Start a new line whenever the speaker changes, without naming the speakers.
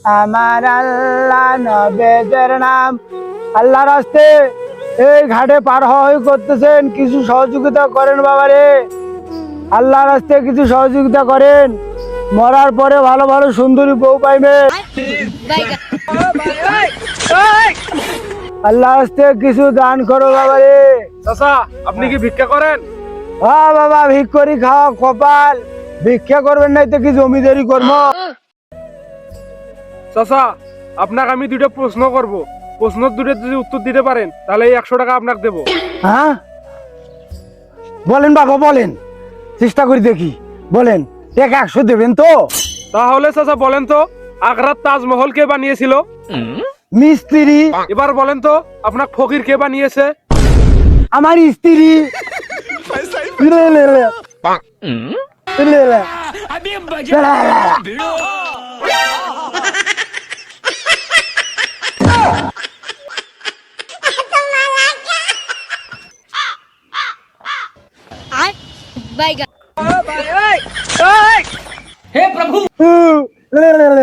আমার আল্লাহ নবেদের নাম। আল্লাহ রাস্তে এই ঘাটে পার হওয়া করতেছেন, কিছু সহযোগিতা করেন বাবারে। আল্লাহ রাস্তে কিছু সহযোগিতা করেন, মরার পরে ভালো ভালো সুন্দরী বউ পাইবে। আল্লাহ রাস্তে কিছু দান করো বাবারে।
চাচা আপনি কি ভিক্ষা করেন?
হ্যাঁ বাবা, ভিক করি খাওয়া কপাল। ভিক্ষা করবেন নাই তো কি জমিদারি করবো?
চাচা আপনাকে আমি দুটো প্রশ্ন করব, প্রশ্নের দুটো যদি উত্তর দিতে পারেন তাহলে এই 100 টাকা আপনাকে দেবো।
হ্যাঁ বলেন বাবা বলেন, চেষ্টা করি দেখি। বলেন, টাকা 100 দেবেন তো?
তাহলে চাচা বলেন তো, আগ্রার তাজমহল কে বানিয়েছিল?
মিস্ত্রি।
এবার বলেন তো, আপনার ফকির কে বানিয়েছে?
আমার স্ত্রী। লে, লে, লে। লে, লে। লে, লে, লে।
Bye guys.
লে, লে, লে।